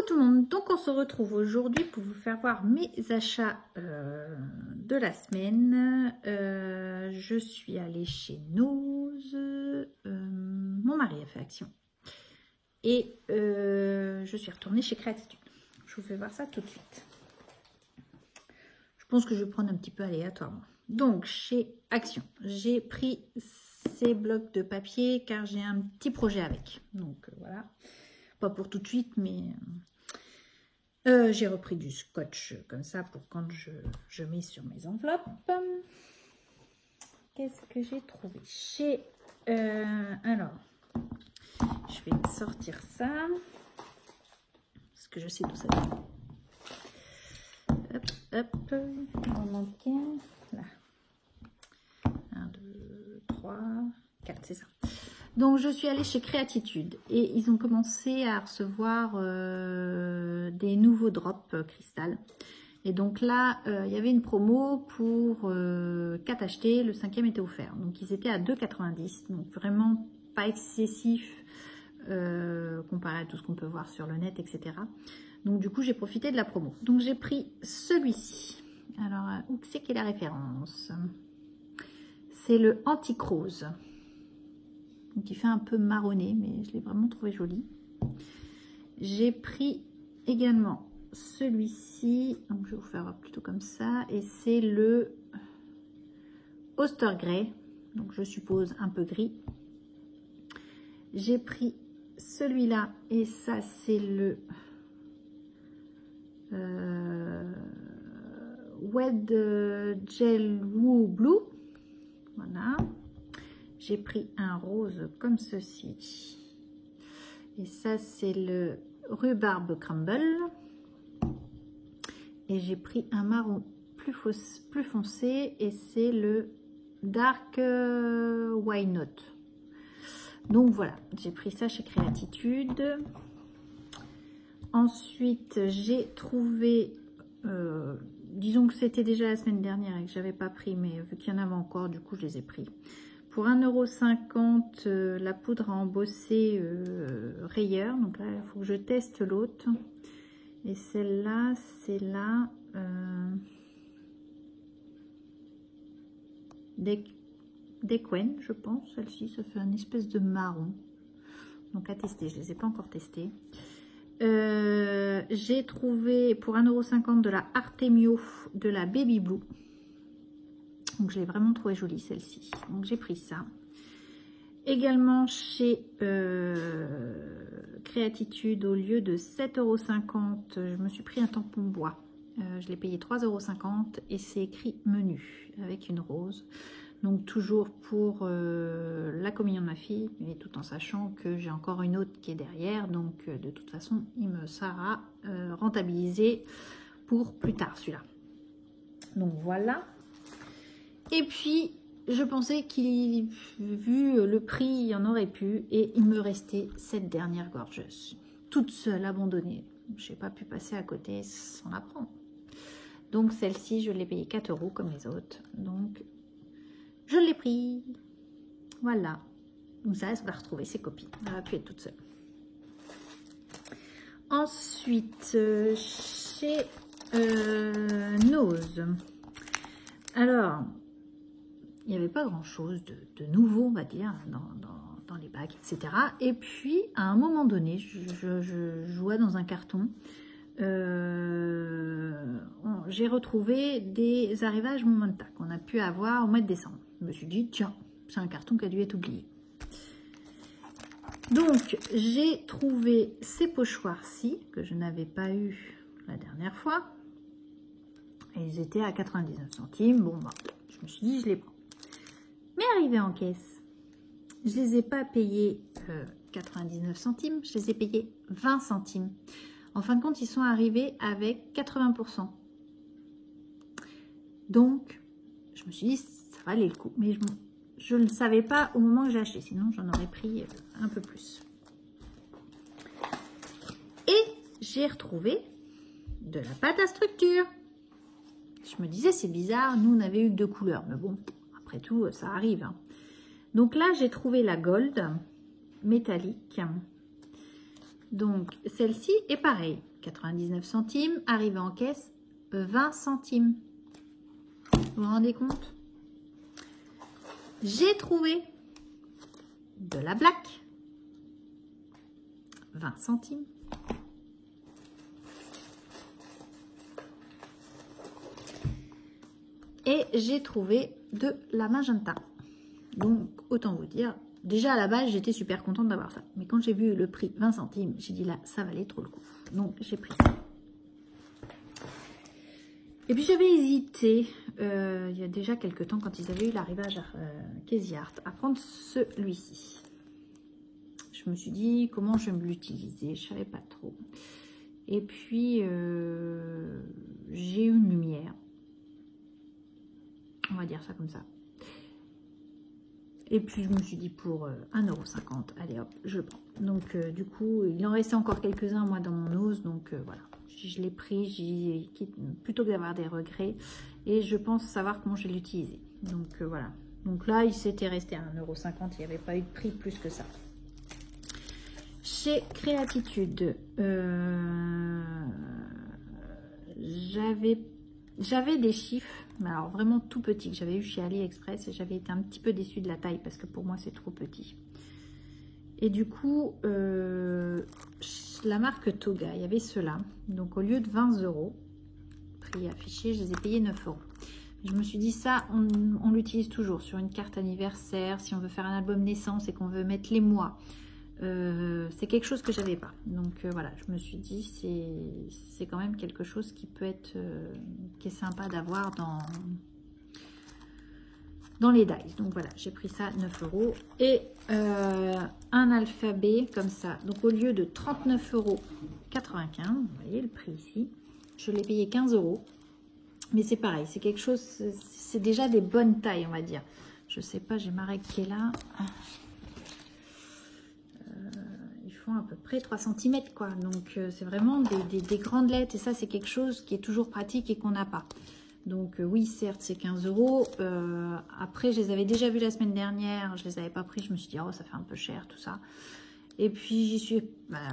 Coucou tout le monde, donc on se retrouve aujourd'hui pour vous faire voir mes achats de la semaine. Je suis allée chez Nose, mon mari a fait Action et je suis retournée chez Créatitude. Je vous fais voir ça tout de suite. Je pense que je vais prendre un petit peu aléatoirement. Donc chez Action, j'ai pris ces blocs de papier car j'ai un petit projet avec. Donc voilà. Pas pour tout de suite, mais j'ai repris du scotch comme ça pour quand je mets sur mes enveloppes. Qu'est-ce que j'ai trouvé chez... alors, je vais sortir ça. Parce que je sais d'où ça vient. Hop, hop. Il en manque un. Là. 1, 2, 3, 4, c'est ça. Donc, je suis allée chez Créatitude et ils ont commencé à recevoir des nouveaux drops cristal. Et donc là, il y avait une promo pour 4 achetés, le 5e était offert. Donc, ils étaient à 2,90 €, donc vraiment pas excessif comparé à tout ce qu'on peut voir sur le net, etc. Donc, du coup, j'ai profité de la promo. Donc, j'ai pris celui-ci. Alors, où c'est qu'est la référence? C'est le Antique Rose. Donc il fait un peu marronné, mais je l'ai vraiment trouvé joli. J'ai pris également celui-ci, donc je vais vous faire voir plutôt comme ça, et c'est le Oster Grey, donc je suppose un peu gris. J'ai pris celui-là, et ça c'est le Wed Gel Woo Blue, voilà. J'ai pris un rose comme ceci. Et ça, c'est le Rhubarbe Crumble. Et j'ai pris un marron plus foncé. Et c'est le Dark Why Not. Donc voilà, j'ai pris ça chez Créatitude. Ensuite, j'ai trouvé... disons que c'était déjà la semaine dernière et que je n'avais pas pris. Mais vu qu'il y en avait encore, du coup, je les ai pris. Pour 1,50 €, la poudre à embosser rayeur. Donc là, il faut que je teste l'autre. Et celle-là, c'est la Dequen, je pense. Celle-ci, ça fait une espèce de marron. Donc à tester, je ne les ai pas encore testées. J'ai trouvé pour 1,50 € de la Artemio de la Baby Blue. Donc, je l'ai vraiment trouvé jolie, celle-ci. Donc, j'ai pris ça. Également, chez Créatitude, au lieu de 7,50 €, je me suis pris un tampon bois. Je l'ai payé 3,50 € et c'est écrit menu avec une rose. Donc, toujours pour la communion de ma fille, mais tout en sachant que j'ai encore une autre qui est derrière. Donc, de toute façon, il me sera rentabilisé pour plus tard, celui-là. Donc, voilà. Et puis, je pensais qu'il, vu le prix, il y en aurait pu. Et il me restait cette dernière gorgeuse. Toute seule, abandonnée. Je n'ai pas pu passer à côté sans la prendre. Donc, celle-ci, je l'ai payée 4 € comme les autres. Donc, je l'ai pris. Voilà. Comme ça, elle va retrouver ses copines. Elle va plus être toute seule. Ensuite, chez Nose. Alors... il n'y avait pas grand chose de nouveau, on va dire, dans les bacs, etc. Et puis, à un moment donné, je jouais dans un carton. J'ai retrouvé des arrivages Momenta qu'on a pu avoir au mois de décembre. Je me suis dit, tiens, c'est un carton qui a dû être oublié. Donc, j'ai trouvé ces pochoirs-ci, que je n'avais pas eu la dernière fois. Et ils étaient à 99 centimes. Bon, bah, je me suis dit, je les prends. Mais arrivé en caisse, je les ai pas payés 99 centimes, je les ai payés 20 centimes. En fin de compte, ils sont arrivés avec 80%. Donc, je me suis dit, ça valait le coup. Mais je ne le savais pas au moment que j'ai acheté, sinon j'en aurais pris un peu plus. Et j'ai retrouvé de la pâte à structure. Je me disais, c'est bizarre, nous on avait eu que 2 couleurs, mais bon... après tout, ça arrive. Hein. Donc là, j'ai trouvé la Gold métallique. Donc, celle-ci est pareille. 99 centimes, arrivé en caisse, 20 centimes. Vous vous rendez compte? J'ai trouvé de la black. 20 centimes. Et j'ai trouvé de la magenta. Donc, autant vous dire, déjà à la base, j'étais super contente d'avoir ça. Mais quand j'ai vu le prix 20 centimes, j'ai dit là, ça valait trop le coup. Donc, j'ai pris ça. Et puis, j'avais hésité, il y a déjà quelques temps, quand ils avaient eu l'arrivage à Crazy Art, à prendre celui-ci. Je me suis dit, comment je vais me l'utiliser? Je ne savais pas trop. Et puis, j'ai eu une lumière. On va dire ça comme ça. Et puis, je me suis dit, pour 1,50 €, allez hop, je prends. Donc, du coup, il en restait encore quelques-uns, moi, dans mon ose. Donc, voilà. Je l'ai pris, plutôt que d'avoir des regrets. Et je pense savoir comment je vais l'utiliser. Donc, voilà. Donc là, il s'était resté à 1,50 €. Il n'y avait pas eu de prix plus que ça. Chez Créatitude, j'avais des chiffres, mais alors vraiment tout petits, que j'avais eu chez AliExpress et j'avais été un petit peu déçue de la taille parce que pour moi c'est trop petit. Et du coup, la marque Toga, il y avait ceux-là. Donc au lieu de 20 €, prix affiché, je les ai payés 9 €. Je me suis dit ça, on l'utilise toujours sur une carte anniversaire, si on veut faire un album naissance et qu'on veut mettre les mois. C'est quelque chose que j'avais pas. Donc voilà, je me suis dit c'est quand même quelque chose qui peut être qui est sympa d'avoir dans les dies. Donc voilà, j'ai pris ça 9 € et un alphabet comme ça. Donc au lieu de 39,95 €, vous voyez le prix ici, je l'ai payé 15 €. Mais c'est pareil, c'est quelque chose, c'est déjà des bonnes tailles, on va dire. Je sais pas, j'ai ma règle qui est là. À peu près 3 cm quoi, donc c'est vraiment des grandes lettres et ça c'est quelque chose qui est toujours pratique et qu'on n'a pas. Donc oui, certes c'est 15 €. Après je les avais déjà vus la semaine dernière, je les avais pas pris, je me suis dit oh ça fait un peu cher tout ça. Et puis j'y suis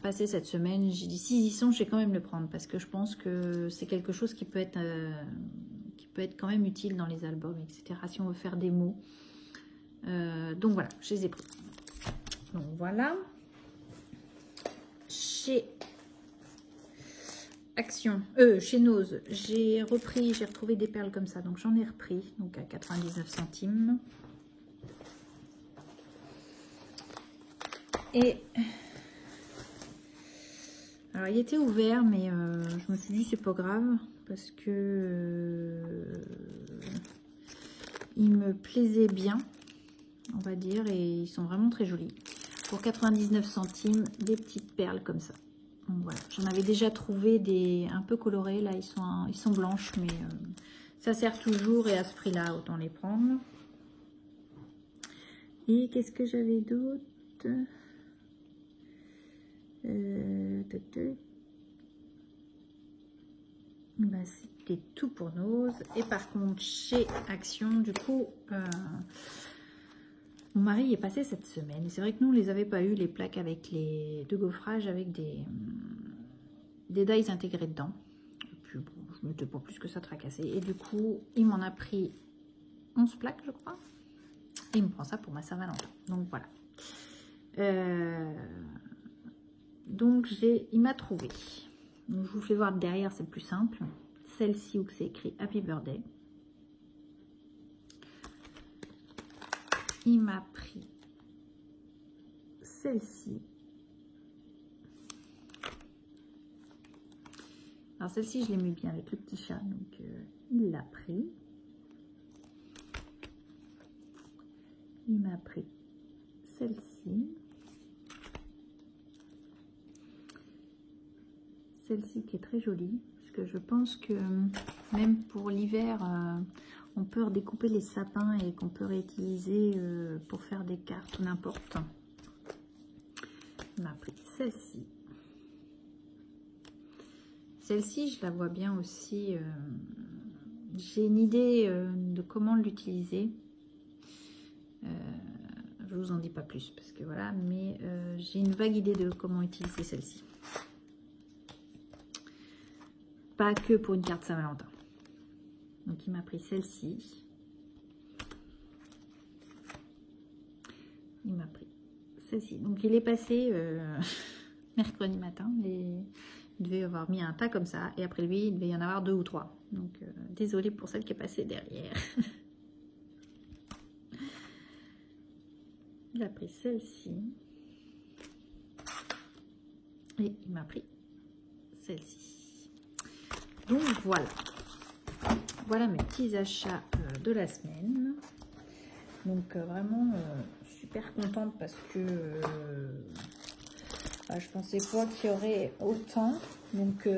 passée cette semaine, j'ai dit s'ils y sont je vais quand même le prendre parce que je pense que c'est quelque chose qui peut être quand même utile dans les albums, etc. Si on veut faire des mots. Donc voilà, je les ai pris. Donc voilà. Chez Action, chez Nose, j'ai retrouvé des perles comme ça, donc j'en ai repris, donc à 99 centimes. Et alors il était ouvert, mais je me suis dit c'est pas grave parce que il me plaisait bien, on va dire, et ils sont vraiment très jolis. Pour 99 centimes, des petites perles comme ça. Donc voilà, j'en avais déjà trouvé des un peu colorées, là ils sont blanches, mais ça sert toujours et à ce prix-là, autant les prendre. Et qu'est-ce que j'avais d'autre? Ben, c'était tout pour Nose. Et par contre, chez Action, du coup, mon mari est passé cette semaine. C'est vrai que nous, on les avait pas eu, les plaques avec les de gaufrage avec des dies intégrés dedans. Et puis, bon, je ne m'étais pas plus que ça tracassé. Et du coup, il m'en a pris 11 plaques, je crois. Et il me prend ça pour ma Saint-Valentin. Donc, voilà. Donc, il m'a trouvé. Donc, je vous fais voir derrière, c'est plus simple. Celle-ci où c'est écrit Happy Birthday. Il m'a pris celle-ci. Alors celle-ci, je l'ai mis bien avec le petit chat, donc il l'a pris. Il m'a pris celle-ci. Celle-ci qui est très jolie, parce que je pense que même pour l'hiver, on peut redécouper les sapins et qu'on peut réutiliser pour faire des cartes ou n'importe. On a pris celle-ci. Celle-ci, je la vois bien aussi. J'ai une idée de comment l'utiliser. Je vous en dis pas plus parce que voilà, mais j'ai une vague idée de comment utiliser celle-ci. pas que pour une carte Saint-Valentin. Donc il m'a pris celle-ci. Il m'a pris celle-ci. Donc il est passé mercredi matin. Il devait avoir mis un tas comme ça. Et après lui, il devait y en avoir 2 ou 3. Donc désolée pour celle qui est passée derrière. Il a pris celle-ci. Et il m'a pris celle-ci. Donc voilà. Voilà mes petits achats de la semaine. Donc vraiment super contente parce que je pensais pas qu'il y aurait autant. Donc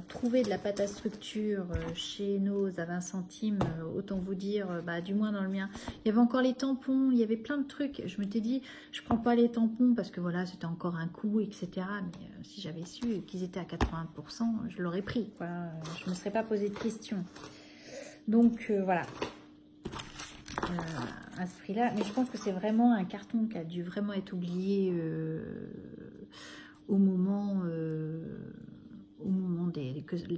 trouver de la pâte à structure chez Nose à 20 centimes, autant vous dire, du moins dans le mien, il y avait encore les tampons, il y avait plein de trucs. Je m'étais dit, je prends pas les tampons parce que voilà, c'était encore un coût, etc. Mais si j'avais su qu'ils étaient à 80%, je l'aurais pris, quoi. Je me serais pas posé de questions. Donc voilà. À ce prix-là, mais je pense que c'est vraiment un carton qui a dû vraiment être oublié au moment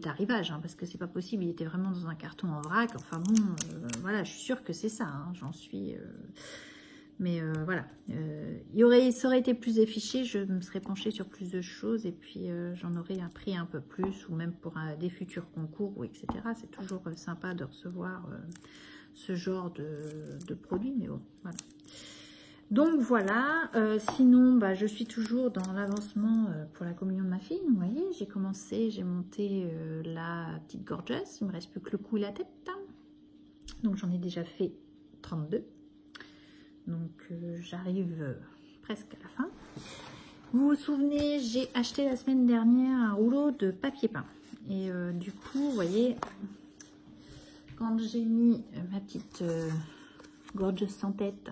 d'arrivage, hein, parce que c'est pas possible, il était vraiment dans un carton en vrac. Enfin bon, voilà, je suis sûre que c'est ça, hein, j'en suis. Mais voilà, ça aurait été plus affiché, je me serais penchée sur plus de choses et puis j'en aurais appris un peu plus, ou même pour des futurs concours, ou etc. C'est toujours sympa de recevoir ce genre de produits, mais bon, voilà. Donc voilà, sinon je suis toujours dans l'avancement pour la communion de ma fille. Vous voyez, j'ai monté la petite gorgeous, il me reste plus que le cou et la tête. Donc j'en ai déjà fait 32. Donc j'arrive presque à la fin. Vous vous souvenez, j'ai acheté la semaine dernière un rouleau de papier peint. Et du coup, vous voyez, quand j'ai mis ma petite gorgeous sans tête,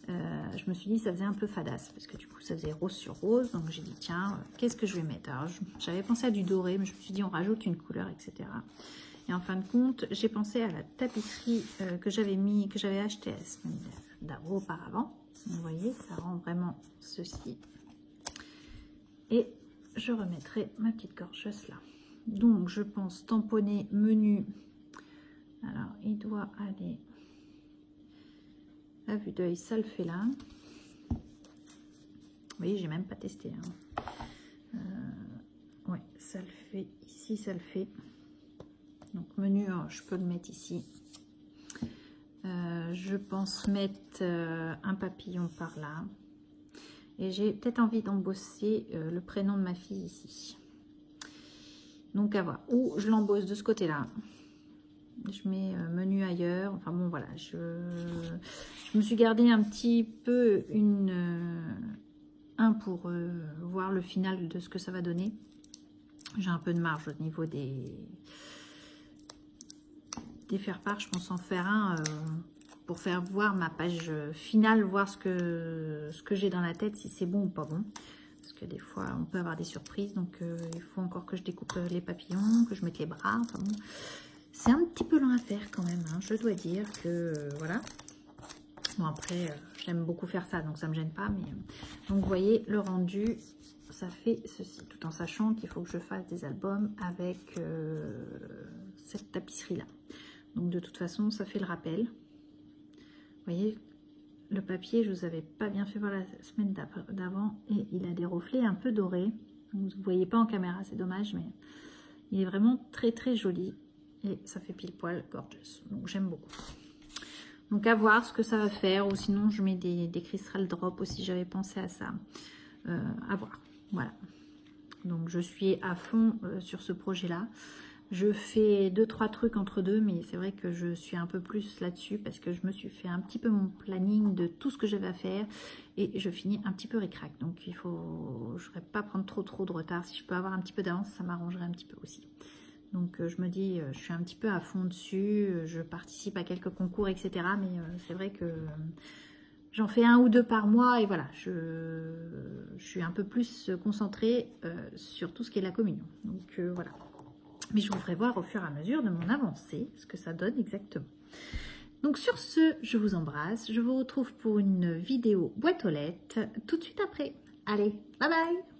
je me suis dit ça faisait un peu fadasse parce que du coup ça faisait rose sur rose. Donc j'ai dit tiens, qu'est-ce que je vais mettre? Alors j'avais pensé à du doré, mais je me suis dit on rajoute une couleur, etc. Et en fin de compte, j'ai pensé à la tapisserie que j'avais acheté la semaine auparavant. Vous voyez, ça rend vraiment ceci. Et je remettrai ma petite gorgeuse là. Donc je pense tamponner menu. Alors il doit aller à vue d'œil, ça le fait là. Vous voyez, j'ai même pas testé. Hein. Ouais, ça le fait ici, ça le fait. Donc menu, je peux le mettre ici. Je pense mettre un papillon par là. Et j'ai peut-être envie d'embosser le prénom de ma fille ici. Donc à voir. Ou je l'embosse de ce côté-là. Je mets menu ailleurs. Enfin bon, voilà. Je me suis gardé un petit peu un pour voir le final de ce que ça va donner. J'ai un peu de marge au niveau des faire-part. Je pense en faire un pour faire voir ma page finale, voir ce que j'ai dans la tête, si c'est bon ou pas bon. Parce que des fois, on peut avoir des surprises. Donc, il faut encore que je découpe les papillons, que je mette les bras. Enfin, bon. C'est un petit peu lent à faire quand même. Hein. Je dois dire que, voilà. Bon, après, j'aime beaucoup faire ça, donc ça ne me gêne pas. Mais donc, vous voyez, le rendu, ça fait ceci. Tout en sachant qu'il faut que je fasse des albums avec cette tapisserie-là. Donc, de toute façon, ça fait le rappel. Vous voyez, le papier, je vous avais pas bien fait voir la semaine d'avant et il a des reflets un peu dorés. Vous ne voyez pas en caméra, c'est dommage, mais il est vraiment très très joli et ça fait pile poil gorgeous. Donc j'aime beaucoup. Donc à voir ce que ça va faire, ou sinon je mets des crystal drops aussi, j'avais pensé à ça. À voir, voilà. Donc je suis à fond sur ce projet-là. Je fais 2-3 trucs entre deux, mais c'est vrai que je suis un peu plus là-dessus parce que je me suis fait un petit peu mon planning de tout ce que j'avais à faire et je finis un petit peu ric-rac. Donc il faut, je ne voudrais pas prendre trop de retard. Si je peux avoir un petit peu d'avance, ça m'arrangerait un petit peu aussi. Donc je me dis, je suis un petit peu à fond dessus, je participe à quelques concours, etc. Mais c'est vrai que j'en fais 1 ou 2 par mois et voilà, je suis un peu plus concentrée sur tout ce qui est la communion. Donc voilà. Mais je vous ferai voir au fur et à mesure de mon avancée, ce que ça donne exactement. Donc sur ce, je vous embrasse. Je vous retrouve pour une vidéo boîte aux lettres tout de suite après. Allez, bye bye!